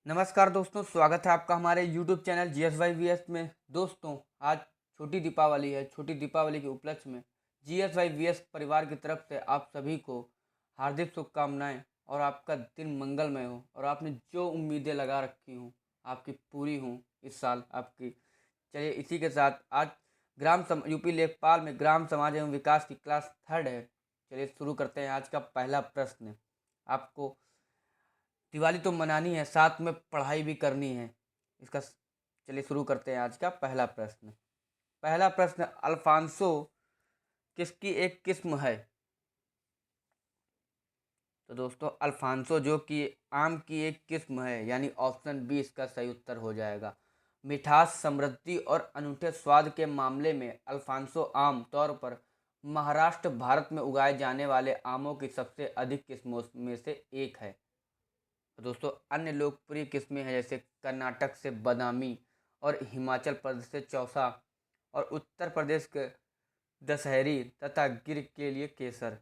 नमस्कार दोस्तों, स्वागत है आपका हमारे YouTube चैनल GSYVS में। दोस्तों, आज छोटी दीपावली है। छोटी दीपावली के उपलक्ष्य में GSYVS परिवार की तरफ से आप सभी को हार्दिक शुभकामनाएं और आपका दिन मंगलमय हो और आपने जो उम्मीदें लगा रखी हों आपकी पूरी हों इस साल आपकी। चलिए, इसी के साथ आज यूपी लेखपाल में ग्राम समाज एवं विकास की क्लास 3rd है। चलिए शुरू करते हैं। आज का पहला प्रश्न आपको, दिवाली तो मनानी है, साथ में पढ़ाई भी करनी है। चलिए शुरू करते हैं आज का पहला प्रश्न। पहला प्रश्न, अल्फांसो किसकी एक किस्म है? तो दोस्तों, अल्फांसो जो कि आम की एक किस्म है, यानी ऑप्शन बी इसका सही उत्तर हो जाएगा। मिठास, समृद्धि और अनूठे स्वाद के मामले में अल्फांसो आम तौर पर महाराष्ट्र, भारत में उगाए जाने वाले आमों की सबसे अधिक किस्मों में से एक है। तो दोस्तों, अन्य लोकप्रिय किस्में हैं जैसे कर्नाटक से बादामी और हिमाचल प्रदेश से चौसा और उत्तर प्रदेश के दशहरी तथा गिर के लिए केसर।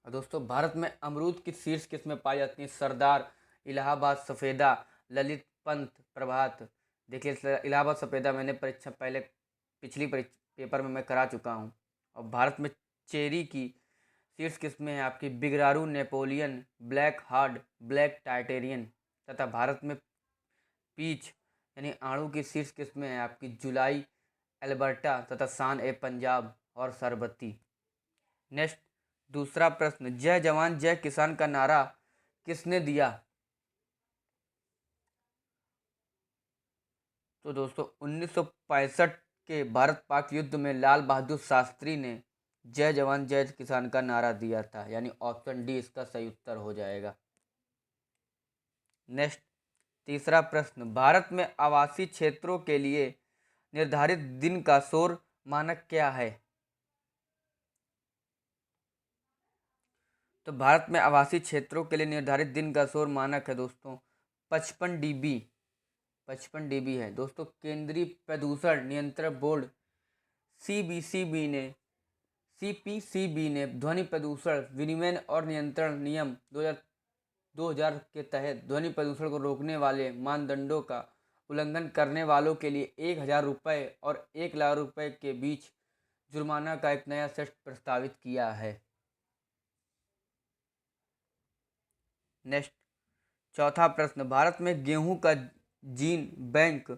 और दोस्तों, भारत में अमरूद की शीर्ष किस्में पाई जाती हैं सरदार, इलाहाबाद सफ़ेदा, ललित पंथ, प्रभात। देखिए, इलाहाबाद सफ़ेदा मैंने परीक्षा पहले पिछली पेपर में मैं करा चुका हूँ। और भारत में चेरी की शीर्ष किस्में हैं आपकी बिगरारू, नेपोलियन, ब्लैक हार्ड, ब्लैक टाइटेरियन। तथा भारत में पीच यानी आड़ू की शीर्ष किस्में हैं आपकी जुलाई, एल्बर्टा तथा शान ए पंजाब और सरबती। नेक्स्ट, दूसरा प्रश्न, जय जवान जय किसान का नारा किसने दिया? तो दोस्तों, 1965 के भारत पाक युद्ध में लाल बहादुर शास्त्री ने जय जवान जय किसान का नारा दिया था, यानी ऑप्शन डी इसका सही उत्तर हो जाएगा। नेक्स्ट, तीसरा प्रश्न, भारत में आवासीय क्षेत्रों के लिए निर्धारित दिन का सौर मानक क्या है? तो भारत में आवासीय क्षेत्रों के लिए निर्धारित दिन का सौर मानक है दोस्तों 55 dB। 55 dB है दोस्तों। केंद्रीय प्रदूषण नियंत्रण बोर्ड सीबीसीबी ने सीपीसीबी ने ध्वनि प्रदूषण विनियमन और नियंत्रण नियम 2000 के तहत ध्वनि प्रदूषण को रोकने वाले मानदंडों का उल्लंघन करने वालों के लिए 1000 रुपये और 1 लाख रुपये के बीच जुर्माना का एक नया सेट प्रस्तावित किया है। नेक्स्ट, चौथा प्रश्न, भारत में गेहूं का जीन बैंक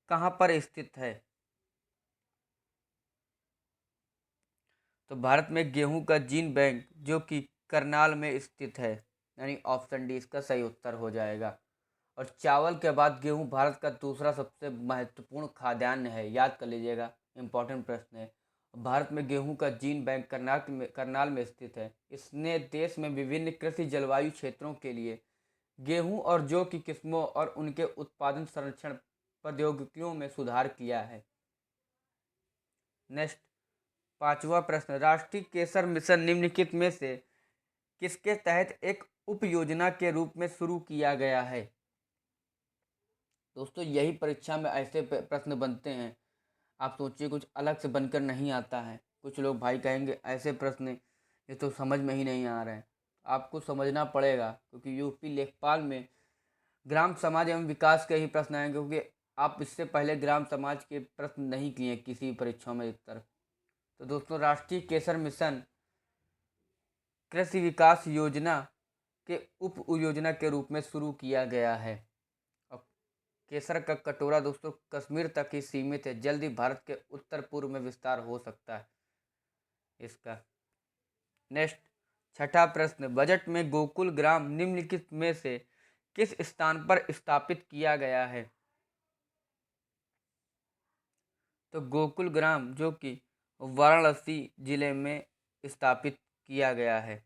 कहाँ पर स्थित है? तो भारत में गेहूं का जीन बैंक जो कि करनाल में स्थित है, यानी ऑप्शन डी इसका सही उत्तर हो जाएगा। और चावल के बाद गेहूं भारत का दूसरा सबसे महत्वपूर्ण खाद्यान्न है, याद कर लीजिएगा, इंपॉर्टेंट प्रश्न है। भारत में गेहूं का जीन बैंक करनाल में स्थित है। इसने देश में विभिन्न कृषि जलवायु क्षेत्रों के लिए गेहूं और जौ की किस्मों और उनके उत्पादन संरक्षण प्रौद्योगिकियों में सुधार किया है। नेक्स्ट, पांचवा प्रश्न, राष्ट्रीय केसर मिशन निम्नलिखित में से किसके तहत एक उप योजना के रूप में शुरू किया गया है? दोस्तों, यही परीक्षा में ऐसे प्रश्न बनते हैं, आप सोचिए कुछ अलग से बनकर नहीं आता है। कुछ लोग भाई कहेंगे ऐसे प्रश्न ये तो समझ में ही नहीं आ रहे हैं। आपको समझना पड़ेगा क्योंकि यूपी लेखपाल में ग्राम समाज एवं विकास के ही प्रश्न आएंगे, क्योंकि आप इससे पहले ग्राम समाज के प्रश्न नहीं किए किसी परीक्षा में अधिकतर। तो दोस्तों, राष्ट्रीय केसर मिशन कृषि विकास योजना के उप योजना के रूप में शुरू किया गया है। अब केसर का कटोरा दोस्तों कश्मीर तक ही सीमित है, जल्दी भारत के उत्तर पूर्व में विस्तार हो सकता है इसका। नेक्स्ट, छठा प्रश्न, बजट में गोकुल ग्राम निम्नलिखित में से किस स्थान पर स्थापित किया गया है? तो गोकुल ग्राम जो कि वाराणसी जिले में स्थापित किया गया है।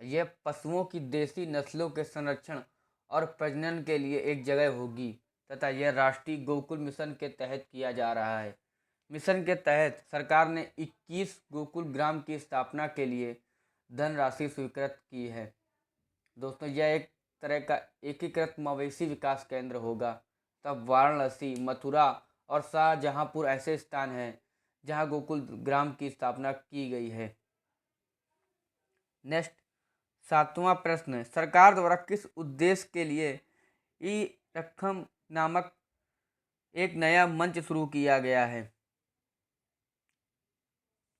यह पशुओं की देसी नस्लों के संरक्षण और प्रजनन के लिए एक जगह होगी तथा यह राष्ट्रीय गोकुल मिशन के तहत किया जा रहा है। मिशन के तहत सरकार ने 21 गोकुल ग्राम की स्थापना के लिए धनराशि स्वीकृत की है। दोस्तों, यह एक तरह का एकीकृत मवेशी विकास केंद्र होगा। तब वाराणसी, मथुरा और शाहजहांपुर ऐसे स्थान हैं जहां गोकुल ग्राम की स्थापना की गई है। नेक्स्ट, सातवां प्रश्न, सरकार द्वारा किस उद्देश्य के लिए ई रकम नामक एक नया मंच शुरू किया गया है?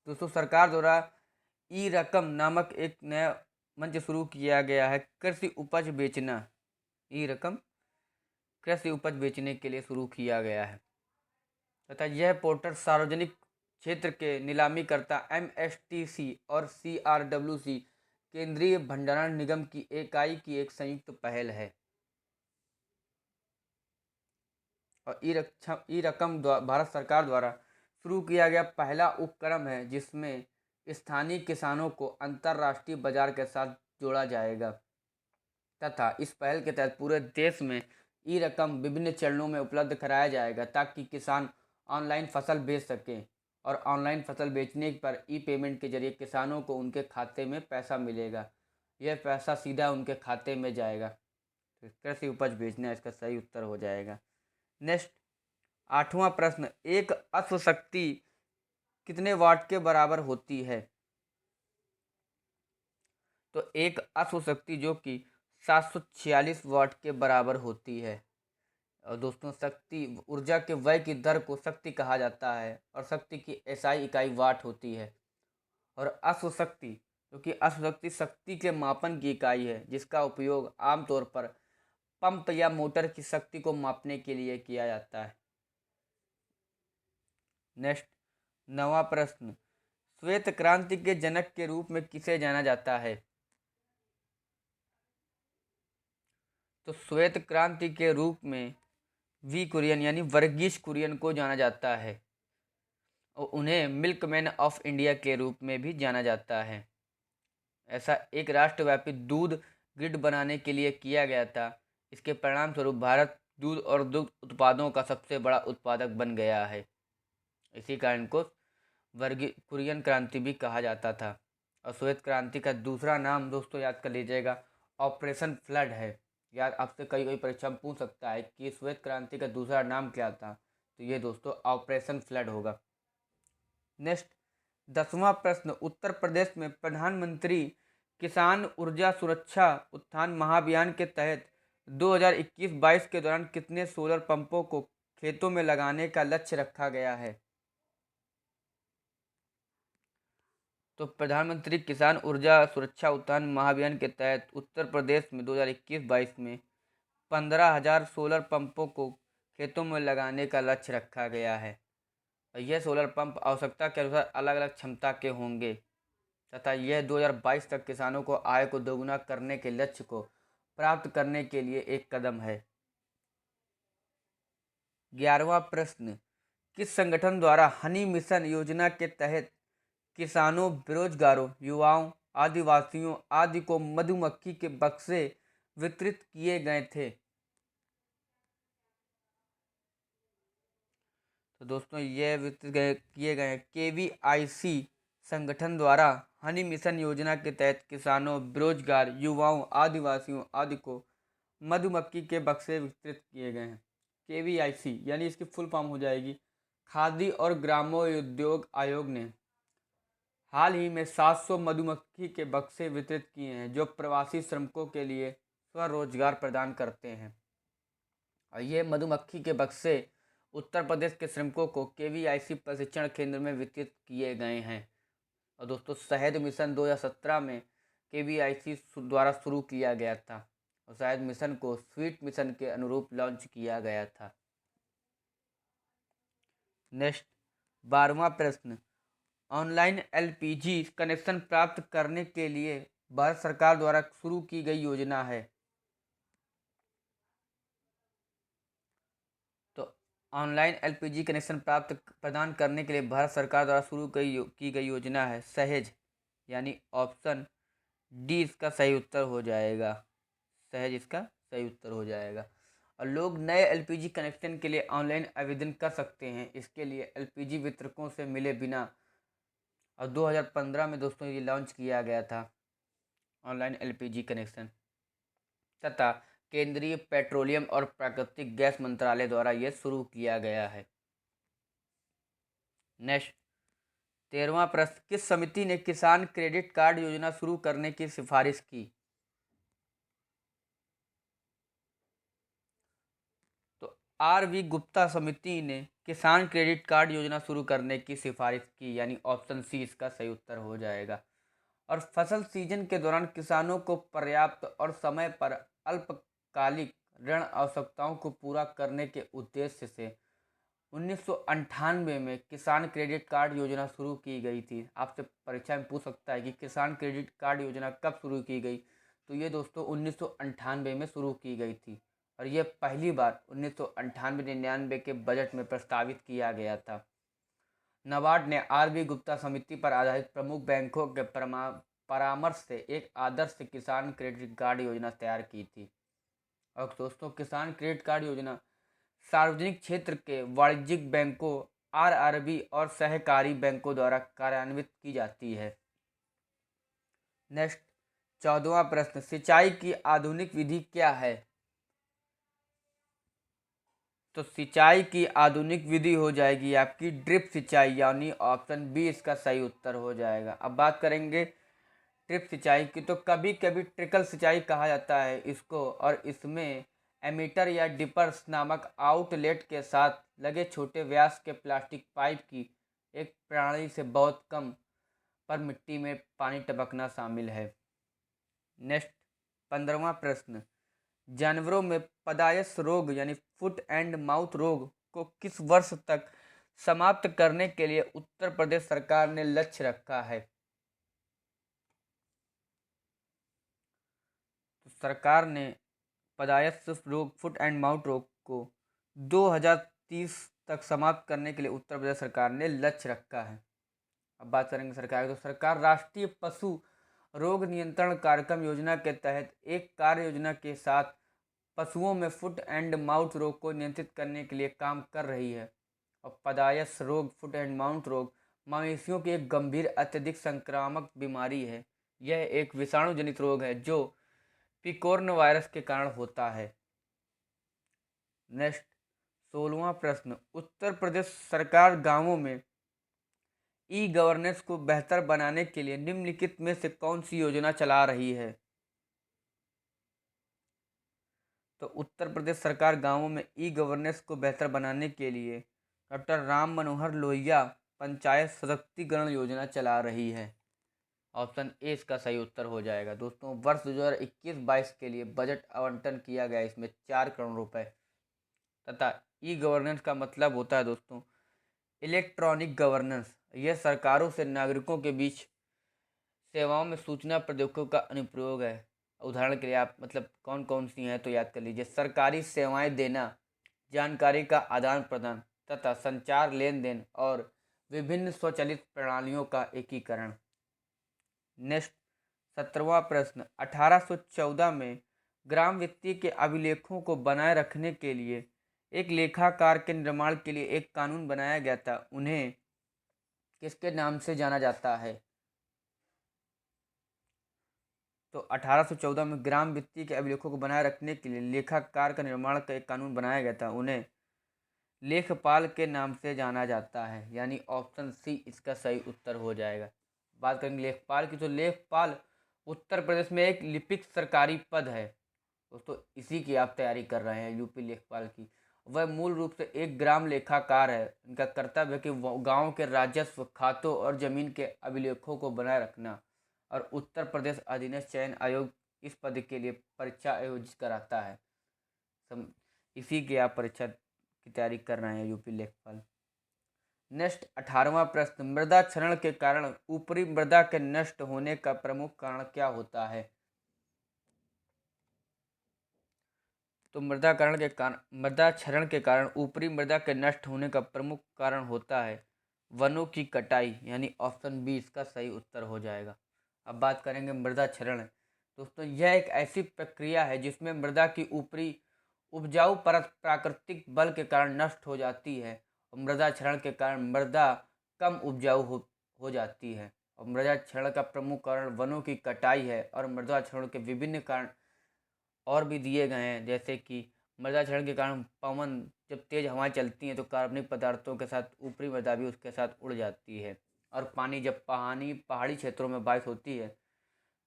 दोस्तों, सरकार द्वारा ई रकम नामक एक नया मंच शुरू किया गया है कृषि उपज बेचना। ई रकम कृषि उपज बेचने के लिए शुरू किया गया है तथा यह पोर्टल सार्वजनिक क्षेत्र के नीलामीकर्ता एमएसटीसी और सीआरडब्ल्यूसी केंद्रीय भंडारण निगम की इकाई की एक संयुक्त पहल है। और ई रकम भारत सरकार द्वारा शुरू किया गया पहला उपक्रम है जिसमें स्थानीय किसानों को अंतर्राष्ट्रीय बाजार के साथ जोड़ा जाएगा तथा इस पहल के तहत पूरे देश में ई रकम विभिन्न चरणों में उपलब्ध कराया जाएगा ताकि किसान ऑनलाइन फसल बेच सकें और ऑनलाइन फसल बेचने पर ई पेमेंट के जरिए किसानों को उनके खाते में पैसा मिलेगा। यह पैसा सीधा उनके खाते में जाएगा। तो कृषि उपज बेचना इसका सही उत्तर हो जाएगा। नेक्स्ट, आठवां प्रश्न, एक अश्व शक्ति कितने वाट के बराबर होती है? तो एक अश्व शक्ति जो कि 746 वाट के बराबर होती है। और दोस्तों, शक्ति ऊर्जा के व्यय की दर को शक्ति कहा जाता है और शक्ति की एसआई इकाई वाट होती है। और अश्व शक्ति जो कि अश्व शक्ति शक्ति के मापन की इकाई है जिसका उपयोग आमतौर पर पंप या मोटर की शक्ति को मापने के लिए किया जाता है। नेक्स्ट, नवा प्रश्न, श्वेत क्रांति के जनक के रूप में किसे जाना जाता है? तो श्वेत क्रांति के रूप में वी कुरियन यानी वर्गीज कुरियन को जाना जाता है और उन्हें मिल्कमैन ऑफ इंडिया के रूप में भी जाना जाता है। ऐसा एक राष्ट्रव्यापी दूध ग्रिड बनाने के लिए किया गया था। इसके परिणाम स्वरूप भारत दूध और दुग्ध उत्पादों का सबसे बड़ा उत्पादक बन गया है। इसी कारण को वर्गीज कुरियन क्रांति भी कहा जाता था। और श्वेत क्रांति का दूसरा नाम दोस्तों याद कर लीजिएगा, ऑपरेशन फ्लड है। यार आपसे कई परीक्षा में पूछ सकता है कि श्वेत क्रांति का दूसरा नाम क्या था, तो ये दोस्तों ऑपरेशन फ्लड होगा। नेक्स्ट, 10वां प्रश्न, उत्तर प्रदेश में प्रधानमंत्री किसान ऊर्जा सुरक्षा उत्थान महाअभियान के तहत 2021-22 के दौरान कितने सोलर पंपों को खेतों में लगाने का लक्ष्य रखा गया है? तो प्रधानमंत्री किसान ऊर्जा सुरक्षा उत्थान महाअभियान के तहत उत्तर प्रदेश में 2021-22 में 15,000 सोलर पंपों को खेतों में लगाने का लक्ष्य रखा गया है। और यह सोलर पंप आवश्यकता के अनुसार अलग अलग क्षमता के होंगे तथा यह 2022 तक किसानों को आय को दोगुना करने के लक्ष्य को प्राप्त करने के लिए एक कदम है। 11वां प्रश्न, किस संगठन द्वारा हनी मिशन योजना के तहत किसानों, बेरोजगारों, युवाओं, आदिवासियों आदि को मधुमक्खी के बक्से वितरित किए गए थे? तो दोस्तों, ये वितरित किए गए केवीआईसी संगठन द्वारा हनी मिशन योजना के तहत किसानों, बेरोजगार, युवाओं, आदिवासियों आदि को मधुमक्खी के बक्से वितरित किए गए हैं। केवीआईसी यानी इसकी फुल फॉर्म हो जाएगी खादी और ग्रामोद्योग आयोग ने हाल ही में 700 मधुमक्खी के बक्से वितरित किए हैं जो प्रवासी श्रमिकों के लिए स्वरोजगार प्रदान करते हैं। और ये मधुमक्खी के बक्से उत्तर प्रदेश के श्रमिकों को केवीआईसी प्रशिक्षण केंद्र में वितरित किए गए हैं। और दोस्तों, शहद मिशन 2017 में केवीआईसी द्वारा शुरू किया गया था और शहद मिशन को स्वीट मिशन के अनुरूप लॉन्च किया गया था। नेक्स्ट, 12वां प्रश्न, ऑनलाइन एलपीजी कनेक्शन प्राप्त करने के लिए भारत सरकार द्वारा शुरू की गई योजना है। तो ऑनलाइन एलपीजी कनेक्शन प्रदान करने के लिए भारत सरकार द्वारा शुरू की गई योजना है सहेज, यानी ऑप्शन डी इसका सही उत्तर हो जाएगा। सहेज इसका सही उत्तर हो जाएगा। और लोग नए एलपीजी कनेक्शन के लिए ऑनलाइन आवेदन कर सकते हैं इसके लिए एलपीजी वितरकों से मिले बिना। और 2015 में दोस्तों ये लॉन्च किया गया था ऑनलाइन एलपीजी कनेक्शन तथा केंद्रीय पेट्रोलियम और प्राकृतिक गैस मंत्रालय द्वारा यह शुरू किया गया है। नेक्स्ट, 13वां प्रश्न, किस समिति ने किसान क्रेडिट कार्ड योजना शुरू करने की सिफारिश की? तो आर.वी. गुप्ता समिति ने किसान क्रेडिट कार्ड योजना शुरू करने की सिफारिश की, यानी ऑप्शन सी इसका सही उत्तर हो जाएगा। और फसल सीजन के दौरान किसानों को पर्याप्त और समय पर अल्पकालिक ऋण आवश्यकताओं को पूरा करने के उद्देश्य से 1998 में किसान क्रेडिट कार्ड योजना शुरू की गई थी। आपसे परीक्षा में पूछ सकता है कि किसान क्रेडिट कार्ड योजना कब शुरू की गई, तो ये दोस्तों 1998 में शुरू की गई थी और ये पहली बार 1998-99 के बजट में प्रस्तावित किया गया था। नाबार्ड ने आर.वी. गुप्ता समिति पर आधारित प्रमुख बैंकों के परामर्श से एक आदर्श किसान क्रेडिट कार्ड योजना तैयार की थी। और दोस्तों, किसान क्रेडिट कार्ड योजना सार्वजनिक क्षेत्र के वाणिज्यिक बैंकों आर.आर.बी. और सहकारी बैंकों द्वारा कार्यान्वित की जाती है। नेक्स्ट, 14वां प्रश्न, सिंचाई की आधुनिक विधि क्या है? तो सिंचाई की आधुनिक विधि हो जाएगी आपकी ड्रिप सिंचाई, यानी ऑप्शन बी इसका सही उत्तर हो जाएगा। अब बात करेंगे ड्रिप सिंचाई की, तो कभी कभी ट्रिकल सिंचाई कहा जाता है इसको, और इसमें एमीटर या डिपर्स नामक आउटलेट के साथ लगे छोटे व्यास के प्लास्टिक पाइप की एक प्रणाली से बहुत कम पर मिट्टी में पानी टपकना शामिल है। नेक्स्ट, 15वां प्रश्न, जानवरों में पदायस रोग यानी फुट एंड माउथ रोग को किस वर्ष तक समाप्त करने के लिए उत्तर प्रदेश सरकार ने लक्ष्य रखा है? तो सरकार ने पदायस रोग फुट एंड माउथ रोग को 2030 तक समाप्त करने के लिए उत्तर प्रदेश सरकार ने लक्ष्य रखा है। अब बात करेंगे सरकार, तो सरकार राष्ट्रीय पशु रोग नियंत्रण कार्यक्रम योजना के तहत एक कार्य योजना के साथ पशुओं में फुट एंड माउथ रोग को नियंत्रित करने के लिए काम कर रही है। और पदायस रोग फुट एंड माउथ रोग मवेशियों की एक गंभीर अत्यधिक संक्रामक बीमारी है। यह एक विषाणु जनित रोग है जो पिकोर्न वायरस के कारण होता है। नेक्स्ट, 16वां प्रश्न, उत्तर प्रदेश सरकार गांवों में ई गवर्नेंस को बेहतर बनाने के लिए निम्नलिखित में से कौन सी योजना चला रही है? तो उत्तर प्रदेश सरकार गांवों में ई गवर्नेंस को बेहतर बनाने के लिए डॉक्टर राम मनोहर लोहिया पंचायत सशक्तिकरण योजना चला रही है। ऑप्शन ए इसका सही उत्तर हो जाएगा। दोस्तों, वर्ष 2021-22 के लिए बजट आवंटन किया गया, इसमें 4 करोड़ रुपए तथा ई गवर्नेंस का मतलब होता है दोस्तों इलेक्ट्रॉनिक गवर्नेंस। यह सरकारों से नागरिकों के बीच सेवाओं में सूचना प्रौद्योगिकी का अनुप्रयोग है। उदाहरण के लिए आप मतलब कौन कौन सी हैं तो याद कर लीजिए, सरकारी सेवाएं देना, जानकारी का आदान प्रदान तथा संचार लेन देन और विभिन्न स्वचालित प्रणालियों का एकीकरण। नेक्स्ट, 17वां प्रश्न, 1814 में ग्राम वित्तीय के अभिलेखों को बनाए रखने के लिए एक लेखाकार के निर्माण के लिए एक कानून बनाया गया था, उन्हें किसके नाम से जाना जाता है? तो 1814 में ग्राम वित्तीय के अभिलेखों को बनाए रखने के लिए लेखाकार का निर्माण का एक कानून बनाया गया था, उन्हें लेखपाल के नाम से जाना जाता है, यानी ऑप्शन सी इसका सही उत्तर हो जाएगा। बात करेंगे लेखपाल की, तो लेखपाल उत्तर प्रदेश में एक लिपिक सरकारी पद है दोस्तों, इसी की आप तैयारी कर रहे हैं यूपी लेखपाल की। वह मूल रूप से एक ग्राम लेखाकार है। इनका कर्तव्य है कि गांव के राजस्व खातों और जमीन के अभिलेखों को बनाए रखना। और उत्तर प्रदेश अधीनस्थ चयन आयोग इस पद के लिए परीक्षा आयोजित कराता है। इसी की आप परीक्षा की तैयारी कर रहे हैं यूपी लेखपाल। नेक्स्ट, 18वां प्रश्न, मृदा क्षरण के कारण ऊपरी मृदा के नष्ट होने का प्रमुख कारण क्या होता है? तो मृदा क्षरण के कारण ऊपरी मृदा के नष्ट होने का प्रमुख कारण होता है वनों की कटाई, यानी ऑप्शन बी इसका सही उत्तर हो जाएगा। अब बात करेंगे मृदा क्षरण। दोस्तों, यह एक ऐसी प्रक्रिया है जिसमें मृदा की ऊपरी उपजाऊ परत प्राकृतिक बल के कारण नष्ट हो जाती है और मृदा क्षरण के कारण मृदा कम उपजाऊ हो जाती है। और मृदा क्षरण का प्रमुख कारण वनों की कटाई है और मृदा क्षरण के विभिन्न कारण और भी दिए गए हैं, जैसे कि मृदा क्षरण के कारण पवन जब तेज हवाएं चलती हैं तो कार्बनिक पदार्थों के साथ ऊपरी मृदा भी उसके साथ उड़ जाती है। और पानी जब पहाड़ी क्षेत्रों में बारिश होती है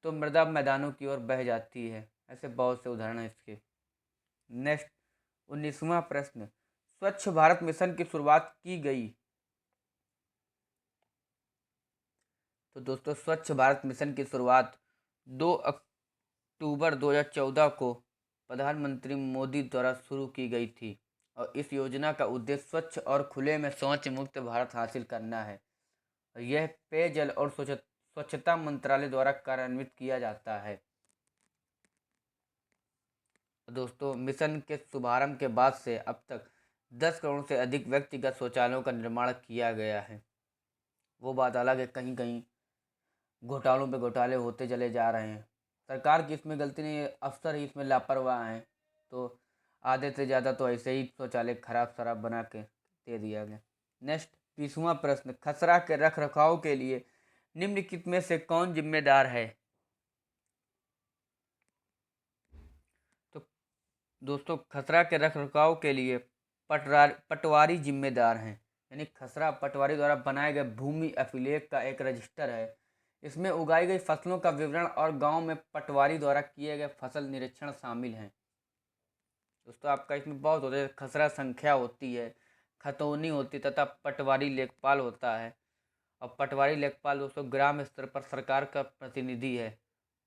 तो मृदा मैदानों की ओर बह जाती है। ऐसे बहुत से उदाहरण हैं इसके। नेक्स्ट, 19वां प्रश्न, स्वच्छ भारत मिशन की शुरुआत की गई। तो दोस्तों स्वच्छ भारत मिशन की शुरुआत 2 अक्टूबर 2014 को प्रधानमंत्री मोदी द्वारा शुरू की गई थी और इस योजना का उद्देश्य स्वच्छ और खुले में शौच मुक्त भारत हासिल करना है। यह पेयजल और स्वच्छता मंत्रालय द्वारा कार्यान्वित किया जाता है। दोस्तों मिशन के शुभारंभ के बाद से अब तक 10 करोड़ से अधिक व्यक्तिगत शौचालयों का निर्माण किया गया है। वो बात अलग है, कहीं कहीं घोटालों पे घोटाले होते चले जा रहे हैं। सरकार की इसमें गलती नहीं है, अफसर ही इसमें लापरवाह हैं। तो आधे से ज़्यादा तो ऐसे ही शौचालय खराब शराब बना के दे दिया गया। नेक्स्ट, 20वां प्रश्न, खसरा के रख रखाव के लिए निम्नलिखित में से कौन जिम्मेदार है। तो दोस्तों खसरा के रख रखाव के लिए पटवारी जिम्मेदार हैं। यानी खसरा पटवारी द्वारा बनाए गए भूमि अभिलेख का एक रजिस्टर है। इसमें उगाई गई फसलों का विवरण और गांव में पटवारी द्वारा किए गए फसल निरीक्षण शामिल हैं। दोस्तों आपका इसमें बहुत होता है, खसरा संख्या होती है, खतौनी होती है तथा पटवारी लेखपाल होता है। और पटवारी लेखपाल दोस्तों ग्राम स्तर पर सरकार का प्रतिनिधि है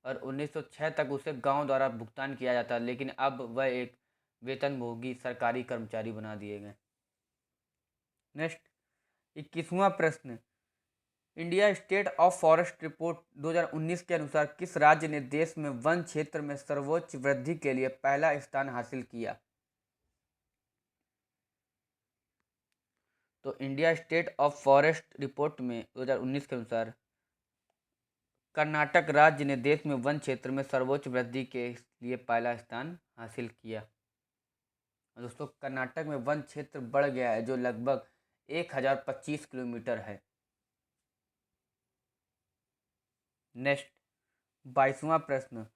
और 1906 तक उसे गांव द्वारा भुगतान किया जाता है, लेकिन अब वह एक वेतनभोगी सरकारी कर्मचारी बना दिए गए। नेक्स्ट, 21वां प्रश्न, India state of forest report 2019 के अनुसार किस राज्य ने देश में वन क्षेत्र में सर्वोच्च वृद्धि के लिए पहला स्थान हासिल किया। तो India state of forest report में 2019 के अनुसार कर्नाटक राज्य ने देश में वन क्षेत्र में सर्वोच्च वृद्धि के लिए पहला स्थान हासिल किया। दोस्तों कर्नाटक में वन क्षेत्र बढ़ गया है जो लगभग 1025 किलोमीटर है। नेक्स्ट, 22वां प्रश्न,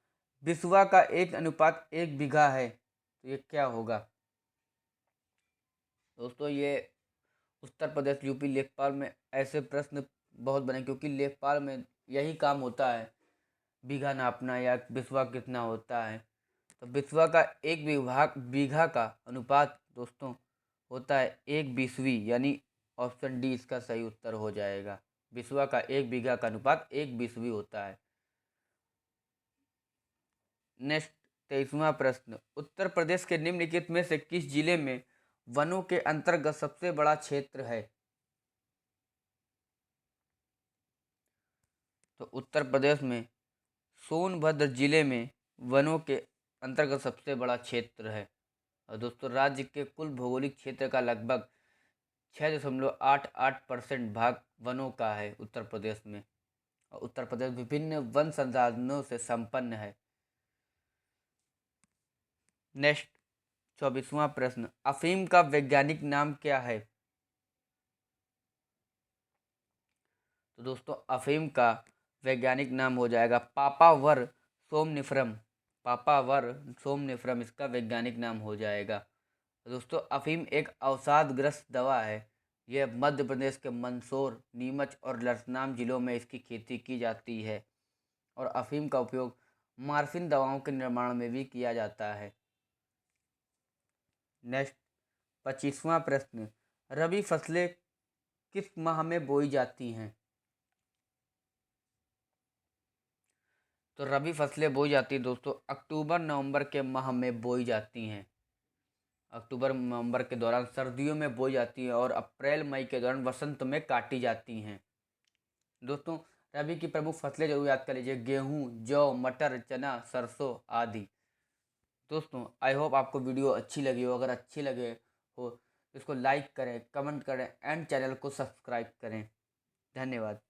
बिस्वा का 1:1 बीघा है तो ये क्या होगा। दोस्तों ये उत्तर प्रदेश यूपी लेखपाल में ऐसे प्रश्न बहुत बने क्योंकि लेखपाल में यही काम होता है, बीघा नापना या बिस्वा कितना होता है। तो बिस्वा का 1 बीघा का अनुपात दोस्तों होता है 1/20, यानी ऑप्शन डी इसका सही उत्तर हो जाएगा। बिस्वा का 1 बीघा का अनुपात 1/20 होता है। नेक्स्ट, 23वां प्रश्न, उत्तर प्रदेश के निम्नलिखित में से किस जिले में वनों के अंतर्गत सबसे बड़ा क्षेत्र है। तो उत्तर प्रदेश में सोनभद्र जिले में वनों के अंतर्गत सबसे बड़ा क्षेत्र है। और दोस्तों राज्य के कुल भौगोलिक क्षेत्र का लगभग 6.88% भाग वनों का है उत्तर प्रदेश में। और उत्तर प्रदेश विभिन्न वन संसाधनों से संपन्न है। नेक्स्ट, 24वां प्रश्न, अफीम का वैज्ञानिक नाम क्या है। तो दोस्तों अफीम का वैज्ञानिक नाम हो जाएगा पापावर सोमनिफरम। पापावर सोमनिफरम इसका वैज्ञानिक नाम हो जाएगा। दोस्तों अफीम एक अवसादग्रस्त दवा है। यह मध्य प्रदेश के मंदसौर, नीमच और लखनऊ जिलों में इसकी खेती की जाती है और अफीम का उपयोग मार्फिन दवाओं के निर्माण में भी किया जाता है। नेक्स्ट, 25वां प्रश्न, रबी फसलें किस माह में बोई जाती हैं। तो रबी फसलें बोई जाती हैं दोस्तों अक्टूबर नवंबर के माह में बोई जाती हैं। अक्टूबर नवंबर के दौरान सर्दियों में बोई जाती हैं और अप्रैल मई के दौरान वसंत में काटी जाती हैं। दोस्तों रबी की प्रमुख फसलें जरूर याद कर लीजिए, गेहूँ, जौ, मटर, चना, सरसों आदि। दोस्तों आई होप आपको वीडियो अच्छी लगी हो। अगर अच्छी लगे हो तो इसको लाइक करें, कमेंट करें एंड चैनल को सब्सक्राइब करें। धन्यवाद।